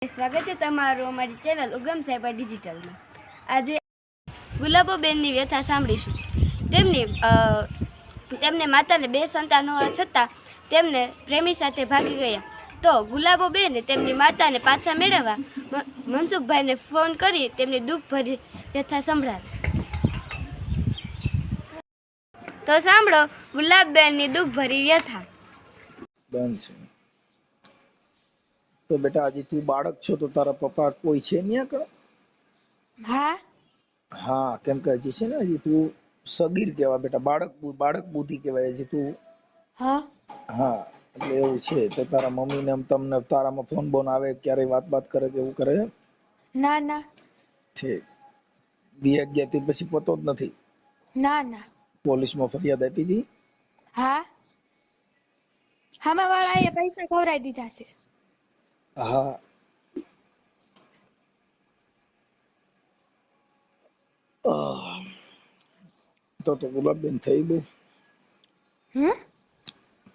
સ્વાગત છે તમારું અમારી ચેનલ ઉગમ સાહેબા ડિજિટલમાં। આજે ગુલાબોબેનની વ્યથા સાંભળીશું। તેમને માતાને 2 સંતાન હોવા છતાં તેમને પ્રેમી સાથે ભાગી ગયા। તો ગુલાબોબેને તેમની માતાને પાછા મેળવવા મનસુખભાઈને ફોન કરી તેમની દુઃખભરી વ્યથા સંભળાવી। તો સાંભળો ગુલાબબેનની દુઃખભરી વ્યથા। तो बेटा आज तू बाळक छो तो तारा पप्पा कोई छे नहीं आकड़ा? हाँ हाँ केम के हजी छे ने हजी तू सगीर केवा बेटा बाळक बुद्धि केवाय हजी तू। हाँ हाँ એટલે એવું છે તો તારા મમ્મી ને તમને તારામાં ફોન બોન આવે ક્યારે વાત કરે કે એવું કરે? ના ના ઠીક બી અગિયાર થી પછી પતો જ નથી? ના ના પોલીસમાં ફરિયાદ આપી દી? हाँ हमा वाला ये पैसा खवराई दीधा छे। हाँ तो गुलाबबेन થઈ બહુ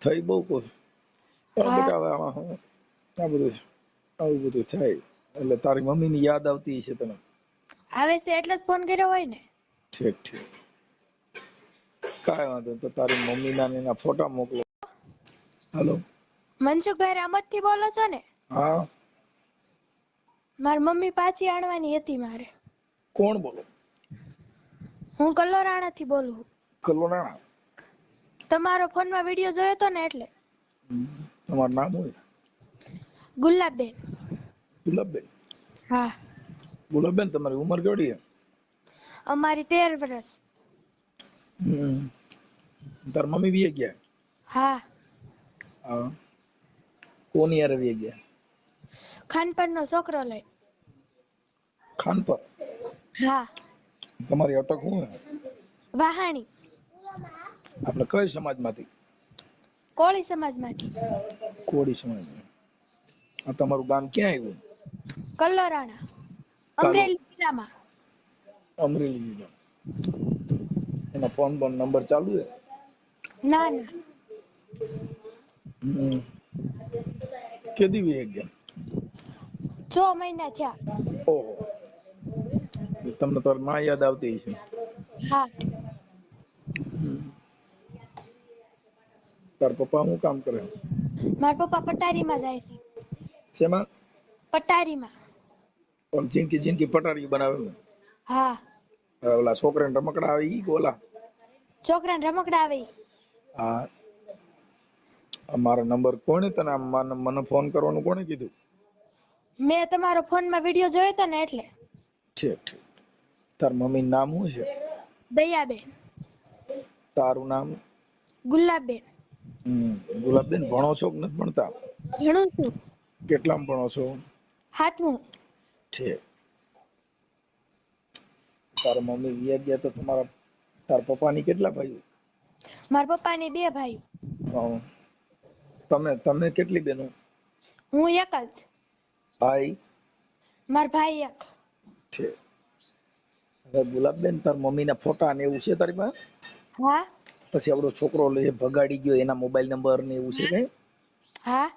થઈ બહુ કોઈ બેટા હવે આમાં હું આવું બધું થાય એટલે તારી મમ્મીની યાદ આવતી છે તને? આવે છે એટલે જ ફોન કર્યો હોય ને। ઠીક ઠીક કાંઈ વાંધો નહીં તો તારી મમ્મીના ને એના ફોટા મોકલો। હાલો મનસુખભાઈ રામત થી બોલો છો ને? હા મારી મમ્મી પાછી આણવાની હતી મારે। કોણ બોલો? હું કલોરાણા થી બોલું। કલોરાણા? તમારો ફોન માં વિડિયો જોયો તો ને એટલે। તમારું નામ હોય? ગુલાબબેન। ગુલાબબેન? હા ગુલાબબેન તમારી ઉંમર કેવડી છે? અમારી 13 વર્ષ। તાર મમ્મી વી ગયા? હા હા કોની યાર વી ગયા? ખાનપર નો છોકરો લઈ। ખાનપર? હા તમારી અટક હું હે? વાહાણી। આપણે કઈ સમાજમાંથી? કોળી સમાજમાંથી। કોળી સમાજ। આ તમારું ગામ ક્યાં આવ્યું? કલોરાણા અમરેલી જિલ્લામાં। અમરેલી જિલ્લા। એનો ફોન નંબર ચાલુ છે? ના ના કેદી વી ગયા? 6 મહિના થયા। ઓહો તમને તો માં યાદ આવતી છે? હા તાર પપ્પા શું કામ કરે? મારા પપ્પા પટારીમાં જાય છે। શેમાં? પટારીમાં। પણ જિંદગી પટારી બનાવે ને? હા ઓલા છોકરાને રમકડા આવે ઈ ગોલા? છોકરાને રમકડા આવે ઈ। હા અમારો નંબર કોણે તને મને ફોન કરવાનું કોણે કીધું? મેં તમારો ફોન માં વિડિયો જોયો તો ને એટલે। ઠીક ઠીક તાર મમ્મી નામ શું છે? દયાબેન। તારું નામ? ગુલાબબેન। ગુલાબબેન ભણો છો કે નથી ભણતા? ભણું છું। કેટલામાં ભણો છો? 7મું। ઠીક તાર મમ્મી વી ગયા તો તાર પપ્પાની કેટલા ભાઈઓ? મારા પપ્પાને 2 ભાઈ। તમે કેટલી બેનો? હું એક જ। ભાઈ? મારા ભાઈ એક। ઠીક હવે ગુલાબબેન તાર મમ્મીના ફોટા ને એવું છે તારી પાસે? હા પછી આપણો છોકરો લે ભગાડી ગયો એના મોબાઈલ નંબર ને એવું છે કઈ? હા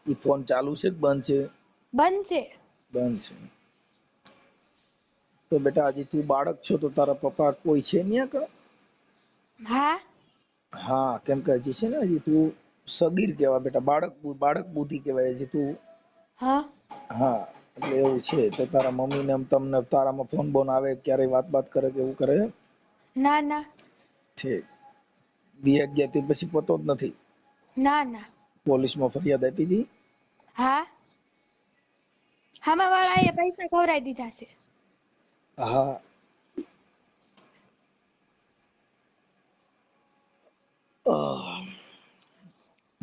ઈ ફોન ચાલુ છે કે બંધ છે? બંધ છે। બંધ છે। તો બેટા આજે તું બાળક છો તો તારા પપ્પા કોઈ છે નહીં આકડા? હા હા કેમ કે હજી છે ને હજી તું સગીર કેવા બેટા બાળક બુદ્ધિ કેવાય હજી તું। હા હા એટલે એવું છે તો તારા મમ્મી ને તમને તારામાં ફોન બોન આવે ક્યારે વાત કરે કે એવું કરે? ના ના ઠીક બી અગિયાર થી પછી પતો જ નથી? ના ના પોલીસમાં ફરિયાદ આપી દી? હા હમા વાળા એ પૈસા ખવરાઈ દીધા છે। હા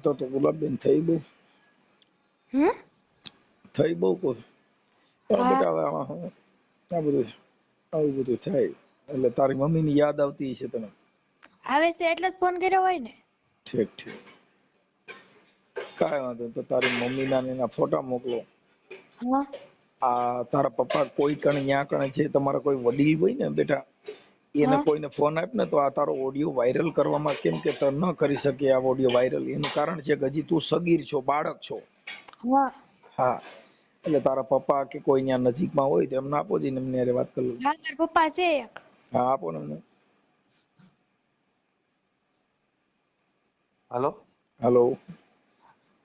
તો ગુલાબબેન થઈ બહુ થઈ બહુ કોઈ હા બેટા હવે આમાં હું આવું બધું થાય એટલે તારી મમ્મીની યાદ આવતી છે તને? આવે છે એટલે જ ફોન કર્યો હોય ને। ઠીક ઠીક કાંઈ વાંધો નહીં તો તારી મમ્મીના ને એના ફોટા મોકલો। હા આ તારા પપ્પા કોઈ કણે ન્યા કણે છે તમારા કોઈ વડીલ હોય ને બેટા એને હા કોઈને ફોન આપ ને તો આ તારો ઓડિયો વાયરલ કરવામાં કેમ કે ન કરી શકે આ ઓડિયો વાયરલ એનું કારણ છે કે હજી તું સગીર છો બાળક છો। હા હા એટલે તારા પપ્પા કે કોઈ ત્યાં નજીકમાં હોય તો એમને આપો જઈને એમને હારે વાત કરી લઉં. હા મારા પપ્પા છે એક. હા આપો ને એમને. હાલો. હલો.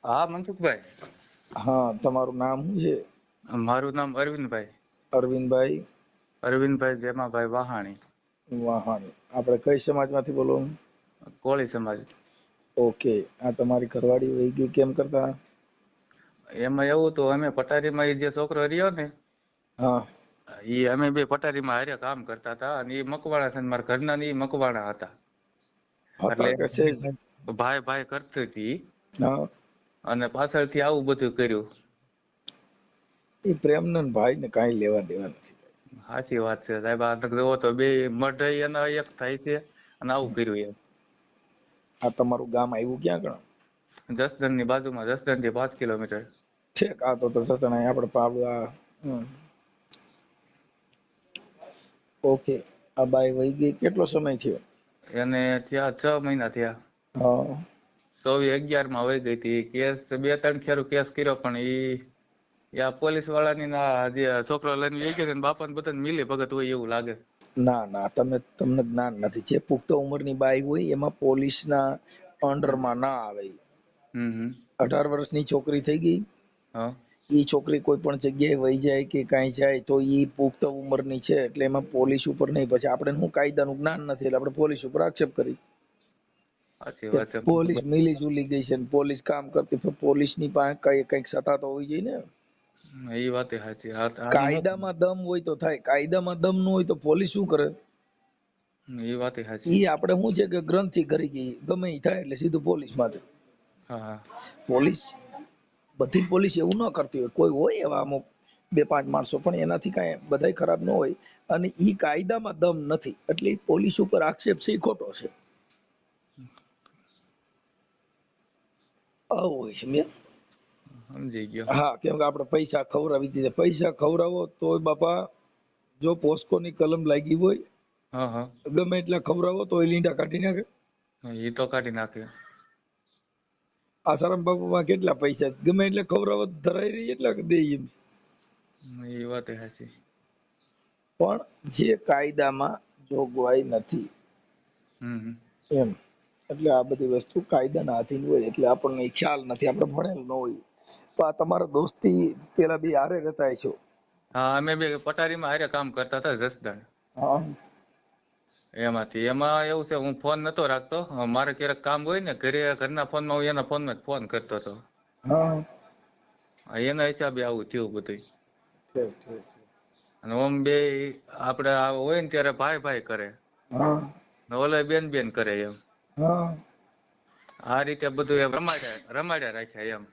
હા મનસુખભાઈ, હા તમારું નામ શું છે? મારું નામ અરવિંદભાઈ. અરવિંદભાઈ અરવિંદભાઈ જેમાભાઈ વાહાણી, વાહાણી. આપણે કઈ સમાજમાંથી બોલો? કોળી સમાજ. ઓકે. આ તમારી ઘરવાળી વહી ગઈ કેમ કરતા? એમાં એવું હતું, અમે પટારીમાં ઈ જે છોકરો રહ્યો ને, હા ઈ અમે બે પટારીમાં હારે કામ કરતા હતા, અને ઈ મકવાણા છે ને મારા ઘરના ને ઈ મકવાણા હતા. એટલે હતા કે છે જ? ભાઈ ભાઈ કરતી હતી, હા અને પાછળથી આવું બધું કર્યું. એ પ્રેમનંદ ભાઈ ને કાંઈ લેવા દેવા નથી. સાચી વાત છે સાહેબ. આ તો જોવો તો બે મઢઈ એના એક થાય છે, અને આવું કર્યું એમ. આ તમારું ગામ આવ્યું ક્યાં ગણ? જસદણ ની બાજુમાં, જસદણ થી 5 કિલોમીટર. ઠીક. આ તો સસ્તા આપણે પાવડા. ઓકે. આ બાઈ વહી ગઈ કેટલો સમય થયો? એને ત્યાં 6 મહિના થયા. હા 24/11 માં વહી ગઈ હતી. કેસ 2-3 ખેરું કેસ કર્યો, પણ યા પોલીસ વાળાની ના જે છોકરો લઈને વહી ગયો ને બાપા ને બધા મિલી ભગત હોય એવું લાગે. ના ના તમને જ્ઞાન નથી. જે પુખ્ત ઉંમરની બાઈ હોય એમાં પોલીસના અંડરમાં ના આવે. હમ 18 વર્ષની છોકરી થઈ ગઈ, હા એ છોકરી કોઈ પણ જગ્યાએ વહી જાય કે કાંઈ જાય તો એ પુખ્ત ઉંમરની છે, એટલે એમાં પોલીસ ઉપર નહીં. પછી આપણે શું કાયદાનું જ્ઞાન નથી એટલે આપણે પોલીસ ઉપર આક્ષેપ કરી સાચી કે વાત છે. પોલીસ મિલી જુલી ગઈ છે ને પોલીસ કામ કરતી, પણ પોલીસની પાસે કંઈક સત્તા તો હોવી જોઈએ ને. એ વાત સાચી. કાયદામાં દમ હોય તો થાય, કાયદામાં દમ ન હોય તો પોલીસ શું કરે? એ વાત સાચી. ઈ આપણે શું છે કે ગ્રંથિ કરી ગઈ, ગમે ઈ થાય એટલે સીધું પોલીસ માં. હા હા પોલીસ બધી પોલીસ એવું ન કરતી હોય, કોઈ હોય એવા અમુક 2-5 માણસો, પણ એનાથી કાંઈ બધાય ખરાબ ન હોય. અને ઈ કાયદામાં દમ નથી એટલે ઈ પોલીસ ઉપર આક્ષેપ છે એ ખોટો છે. આવું હોય છે. સમજી ગયો. હા, કેમ કે આપણે પૈસા ખવડાવી દીધા. પૈસા ખવડાવો તોય બાપા, જો પોસ્કોની કલમ લાગી હોય, હા હા ગમે એટલા ખવડાવો તો લીંડા કાઢી નાખે. એ તો કાઢી નાખે. આસારામ બાપુમાં કેટલા પૈસા, ગમે એટલે ખવડાવો ધરાઈ રહી એટલા દે એમ. એ વાત સાચી. પણ જે કાયદામાં જોગવાઈ નથી હમ એમ, એટલે આ બધી વસ્તુ કાયદાના આધીન હોય એટલે આપણને ખ્યાલ નથી, આપણે ભણેલ ન હોય. તો આ તમારા દોસ્તી પેલા બે હારે રહેતા હશો? હા, અમે બે પટારીમાં હારે કામ કરતા હતા જસદણ. હા એમાં એવું છે, હું ફોન નતો રાખતો. મારે ક્યારેક કામ હોય ને ઘરે, ઘરના ફોનમાં હું એના ફોનમાં જ ફોન કરતો હતો. હા એના હિસાબે આવું થયું બધું. ઠીક ઠીક. અને ઓમ બે આપડે હોય ને ત્યારે ભાઈ ભાઈ કરે, હા ને ઓલા બેન બેન કરે એમ. હા આ રીતે બધું એમ રમાડ્યા રાખ્યા એમ.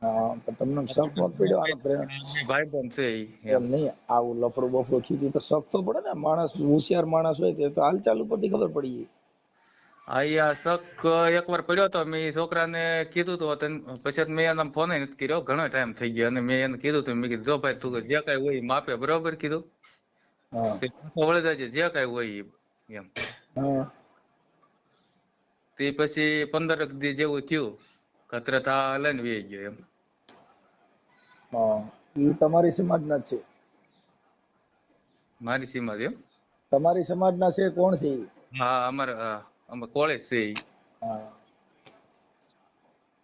હા, પણ તમને શક ન પડ્યો આનો પ્રેમ? ભાઈ બંધ છે એમ નહીં, આવું લફડું બફડું થયું તો શક તો પડે ને. માણસ હોશિયાર માણસ હોય તે તો હાલચાલ ઉપરથી ખબર પડી જાય. આ શક એકવાર પડ્યો તો, મેં છોકરાને કીધું તું, પછી મેં એના ફોન નથી કર્યો, ઘણો ટાઈમ થઈ ગયો. અને મેં એને કીધું તું, મેં કીધું જો ભાઈ તું જે કઈ હોય એ માપે, બરોબર કીધું. હા વળી જાય જે કઈ હોય એમ. હા તે પછી 15 દી જેવું થયું, કતરતા લઈને વી ગયો એમ. હા, એ તમારી સમાજના જ છે? મારી સીમા એમ. તમારી સમાજના છે? કોણ છે ઈ? હા, અમારે કોળેજ છે ઈ. હા,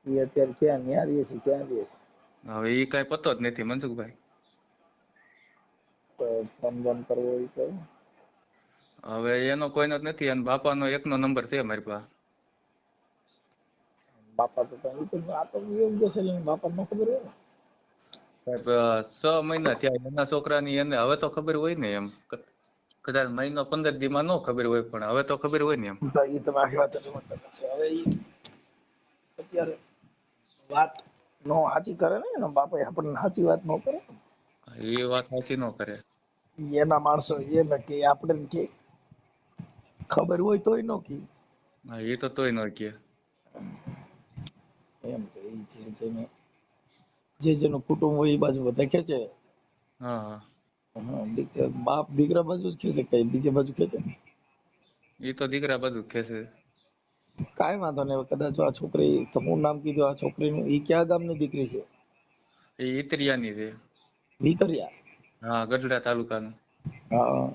એ અત્યારે ક્યાં ન્યા રહે છે? ક્યાં રહે છે? હવે એ કઈ પતો જ નથી મનસુખભાઈ. તો ફોન બંધ કરવો હોય તો? હવે એનો કોઈનો જ નથી, અને બાપાનો એકનો નંબર છે મારી પાસે. બાપા તો આ તો એવું જશે, બાપા ન ખબર હોય ને. સાહેબ 6 મહિના થયા એના છોકરાની, એને હવે તો ખબર હોય ને એમ. કદાચ મહિનો 15 દી માં ન ખબર હોય, પણ હવે તો ખબર હોય ને એમ. એ તમે આખી વાત છે. હવે અત્યારે વાત નો સાચી કરે ને, એના બાપા આપણને સાચી વાત ન કરે. એ વાત સાચી ન કરે. એના માણસો એને કે આપણે કે ખબર હોય તોય ન કે. હા, એ તો તોય ન કે. એમ કે જે જેનું કુટુંબ હોય એ બાજુ બધા ખેંચે. હા હા હા, બાપ દીકરા બાજુ જ ખેંચે, કઈ બીજે બાજુ ખેંચે? એ તો દીકરા બાજુ જ ખેંચે. કાંઈ વાંધો નહીં. કદાચ આ છોકરી, તમું નામ કીધું, આ છોકરીનું એ કયા ગામની દીકરી છે? એ ઈતરિયાની છે. વિકરિયા. હા, ગઢડા તાલુકાનું. હા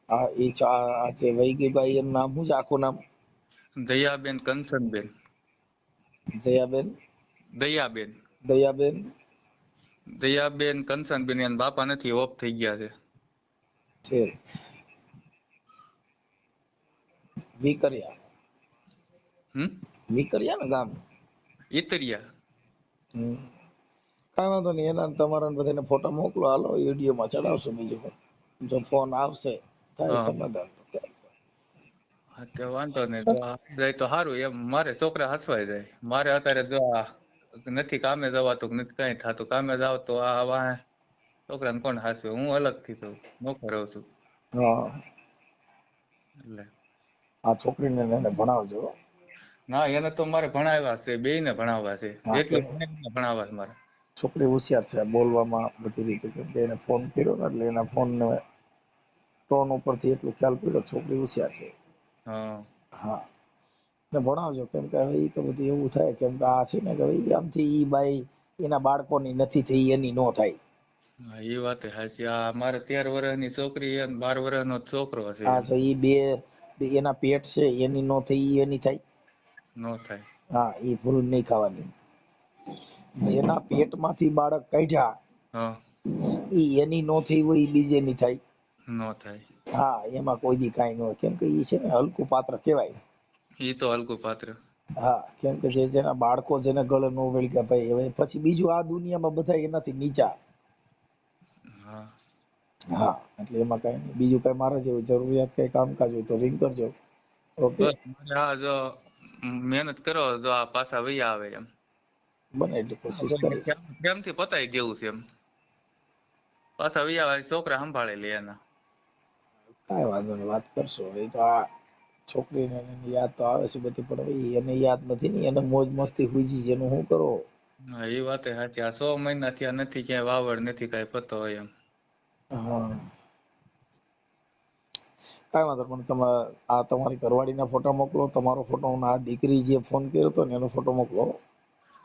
હા, એ આ જે વહી ગઈ ભાઈ એનું નામ શું છે આખું નામ? દયાબેન કંચનબેન. જયાબેન, દયાબેન. દયાબેન. દયાબેન કંચનબેન. એના બાપા નથી, ઓફ થઈ ગયા છે. છે વિકરિયા. વિકરિયા ને ગામ. ઈતરિયા. કાંઈ વાંધો નહીં, એના તમારા બધાને ફોટા મોકલો, હાલો વિડીયોમાં ચડાવશો. બીજું જો ફોન આવશે થાય હા સમાધાન તો હા, તે વાંધો નહીં. જો આ જાય તો સારું. એમ મારે છોકરા હસવાઈ જાય. મારે અત્યારે જો આ નથી કામે જવાતું કે નથી કઈ થતું. કામે જાવ તો આ વાહે છોકરાને કોણ હાચવે? હું અલગથી તો નોખો રહું છું. હા. એટલે આ છોકરીને એને ભણાવજો. ના, એને તો મારે ભણાવ્યા છે, બેયને ભણાવવા છે. હા, જેટલું ભણે એટલું ભણાવવા છે મારે. છોકરી હોશિયાર છે બોલવામાં બધી રીતે, કેમ કે એને ફોન કર્યો ને એટલે એના ફોન ને ટોન ઉપરથી એટલું ખ્યાલ પડ્યો છોકરી હોશિયાર છે. હા હા, ને ભણાવજો, કેમ કે હવે એ તો બધું એવું થાય, કેમ કે આ છે ને કે ભાઈ આમથી ઈ બાઈ એના બાળકોની નથી થઈ એની નો થાય. હા, એ વાત હાચી. આ મારે 13 વર્ષની છોકરી અને 12 વર્ષનો છોકરો છે. હા, એમ તો ઈ બે એના પેટ છે એની નો થઈ ઈ એની થાય. નો થાય. હા, એ ભૂલ નહીં ખાવાની. જેના પેટમાંથી બાળક કાઢ્યા હા, ઈ એની નો થઈ હોય ઈ બીજેની થાય. નો થાય. હા, એમાં કોઈ દી કાંઈ ન હોય, કેમ કે ઈ છે ને હલકું પાત્ર કહેવાય. એ તો હલકું પાત્ર. હા, કેમ કે જેના બાળકો જેને ગળે નો વળગ્યા ભાઈ, હવે પછી બીજું આ દુનિયામાં બધા એનાથી નીચા. હા, હા, એટલે એમાં કઈ નહીં. બીજું કઈ મારા જેવું જરૂરિયાત કઈ કામકાજ હોય તો રિંગ કરજો. ઓકે, બસ મારે આ જો મહેનત કરો જો આ પાછા વૈયા આવે એમ. બને એટલી કોશિશ કરીશ. પ્રેમથી પતાવી દેવું છે એમ. પાછા વૈયા આવે, છોકરા સંભાળી લે એના. કાંઈ વાંધો નહીં, વાત કરશો. એ તો આ છોકરીને એની યાદ તો આવે છે બધી, પણ હવે એને યાદ નથી ને, એને મોજ મસ્તી હુઈજી છે, એનું શું કરો? હા, એ વાત સાચી. આ 6 મહિના થયા નથી, ક્યાંય વાવડ નથી, કઈ પતો હોય એમ. હા, કાંઈ વાંધો નહીં, તમે આ તમારી ઘરવાળીના ફોટા મોકલો, તમારો ફોટો, આ દીકરી જે ફોન કર્યો હતો ને એનો ફોટો મોકલો.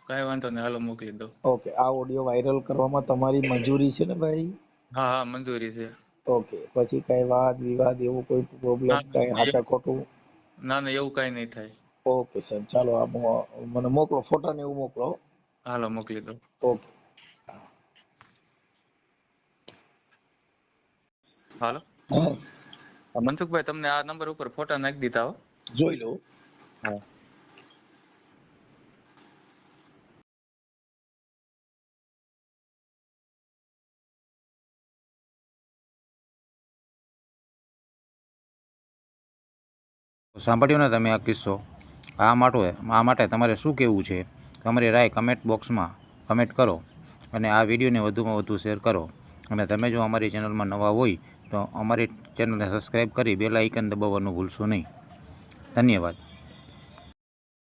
કઈ વાંધો નહીં, હાલો મોકલી દો. ઓકે, આ ઓડિયો વાયરલ કરવામાં તમારી મંજૂરી છે ને ભાઈ? હા હા, મંજૂરી છે. ઓકે, પછી કઈ વાદ વિવાદ એવું કોઈ પ્રોબ્લેમ ના કઈ હાચા ખોટું? ના ના, એવું કઈ નહીં થાય. ઓકે સાહેબ, ચાલો આપ મને મોકલો ફોટા ને એવું મોકલો. હાલો મોકલી દો. ઓકે. હાલો. હા, મનસુખભાઈ, તમને આ નંબર ઉપર ફોટા નાખી દીધા હો. જોઈ લો. હા. સાંભળ્યો ને તમે આ કિસ્સો? આ માટે તમારે શું કહેવું છે? તમારી રાય કમેન્ટ બોક્સમાં કમેન્ટ કરો અને આ વિડીયોને વધુમાં વધુ શેર કરો. અને તમે જો અમારી ચેનલમાં નવા હોય તો અમારી ચેનલને સબસ્ક્રાઈબ કરી બેલ આઇકન દબાવવાનું ભૂલશો નહીં. ધન્યવાદ.